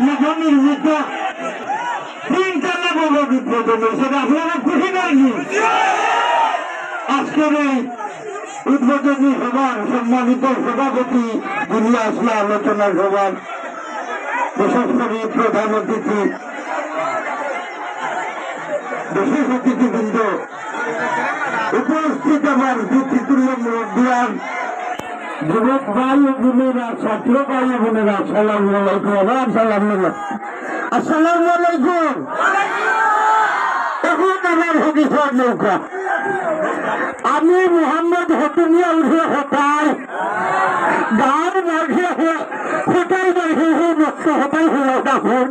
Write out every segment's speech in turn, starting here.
নবনির্মিত তিনতলা ভবন উদ্বোধন হয়েছে। আপনারা খুশি নাকি? আজকের এই উদ্বোধনী সভার সম্মানিত সভাপতি যিনি আসলে আলোচনা সভার বিশেষ করে প্রধান অতিথি বিশেষ অতিথিবৃন্দ উপস্থিত আমার পিতৃতুল্য মুরব্বিয়ান যুবক ভাই ও বোনেরা ছাত্র ভাই ও বোনেরা আসসালামু আলাইকুম। আসসালামু আলাইকুম। এখন আমার হবিষের নৌকা আমি মোহাম্মদ হতুমিয়া উঠে হতায় গান মাঝে হতাই মাঝে মস্ত হতাই হলো তখন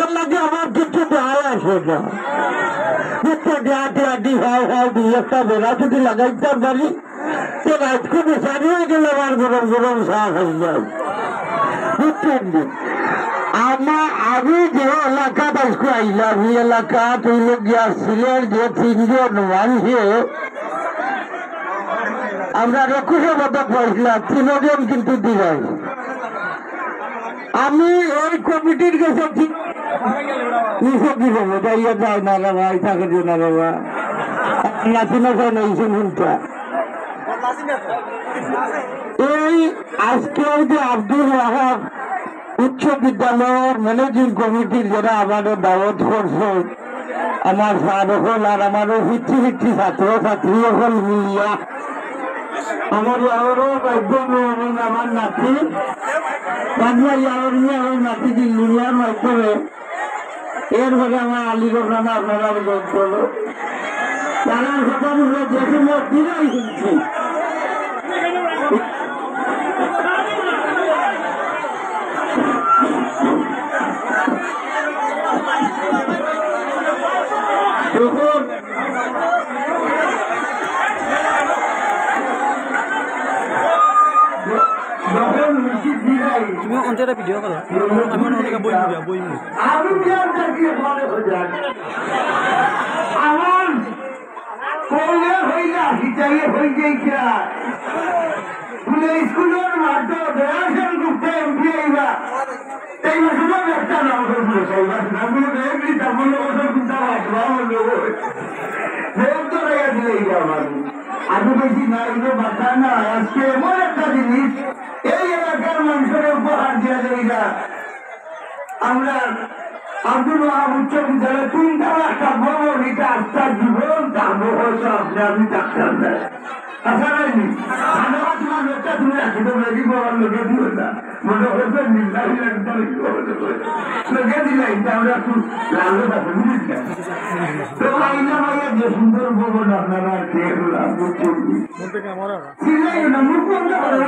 এর লাগে আমার কিছু দেয় আসে না দিয়ে একটা বেড়া যদি লাগাইতাম পারি তো রাতকে বেচারি হয়ে গেলে আমার গরম গরম চা খাই যাই বুঝছেন। আমি যে এলাকাত আজকে আইলাম এই এলাকা তৈল গিয়া ছিলেন যে তিনজন মানুষে আমরা 21 পদক পাইছিলাম, 3 জন কিন্তু দিলাই। আমি ওই কমিটির কাছে নিষেধ দিব যাইয়া যায় না রে ভাই থাকে যে না রে বা নাচিনা চাই না শুনটা এই আজকে যে আব্দুল ওয়াহাব উচ্চ বিদ্যালয়ের ম্যানেজিং কমিটির যারা আমাদের দাওয়াত করছে আমার স্যার হল আর আমারও হিচ্ছি হিচ্ছি ছাত্র ছাত্রী হল মিলিয়া আমার আরো একদম আমার নাতি বাংলা ইয়ার নিয়ে আমার নাতি দিল্লিয়ার মাধ্যমে এরপরে আমার আলিগড় নামে আপনারা যোগ করলো তারার কথা বললো যে সময় দিনাই শুনছি তুমি অন্তরা ভিডিও করো আমি অনেক বই বই আমার কলে হয়ে যা হিচাইয়ে হয়ে যাইছা বলে স্কুলের মাঠে দেয়াশন করতে এমপি আইবা এই মাসে একটা নাম করছিল সবাই নাম বলে দেখলি তেমন বছর চিন্তা ভাববা বললো তো রেখে দিলে আমার আগে বেশি না এগুলো বাচ্চা না আজকে এমন একটা জিনিস এই এলাকার মানুষের উপহার দেওয়া যায় না। আমরা আব্দুল ওয়াহাব উচ্চ বিদ্যালয়ে 3টা রাস্তা বড় এটা আস্তার জীবন তাবো হচ্ছে আপনি আমি ডাক্তার দেয় আশা নাইনি ধন্যবাদ তোমার লোকটা তুমি রাখি তো রেডি করার লোকে দিও না মনে হচ্ছে নির্ধারিত লোকে দিলে আমরা একটু লাভ আছে বুঝলি তো আইনা ভাইয়া যে সুন্দর ভবন আপনারা খেয়ে হলাম বুঝছেন চিল্লাই না মুখ বন্ধ করে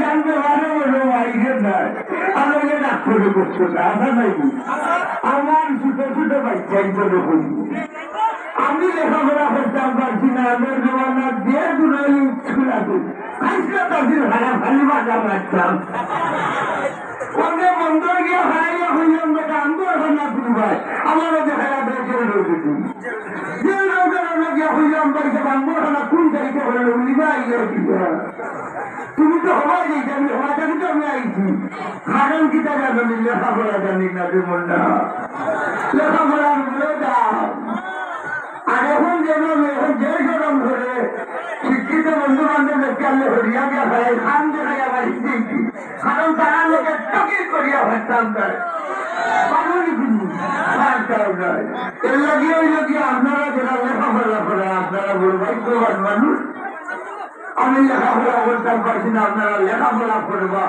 জানবে মানে বলো আইসের নাই আমাকে ডাক্তারে করছো না আশা নাইনি আমার ছোট ছোট বাচ্চাই করে বলব আমি লেখাপড়া করতাম পারছি না আমার জমানার যে দুনাই স্কুল আছে আইসা তাদের ভাড়া খালি বাজা মারতাম ওকে বন্ধ গিয়ে হারাইয়া হইলাম বেটা আমি এখন না শুরু ভাই আমারও দেখা যাবে রয়েছে যে লোকের গিয়ে হইলাম বাড়িতে বাংবো না কোন তারিখে হলে উলিবা আইলে তুমি তো হওয়াই নেই আমি হওয়া জানি তো আমি আইছি কারণ কি তা জানি লেখাপড়া জানি না যেমন না লেখাপড়া বলে দাও আর এখন যেন এখন যে গরম ধরে শিক্ষিত বন্ধু বান্ধব দেখতে আনলে হরিয়া গিয়া ফেলাই খান দেখা যাবার দিয়েছি কারণ তারা লোকের টকির করিয়া ভাবতাম তার এর লাগিয়ে ওই লাগিয়ে আপনারা যারা লেখাপড়া করে আপনারা দুর্ভাগ্যবান মানুষ আমি লেখাপড়া করতাম পারছি না আপনারা লেখাপড়া করবা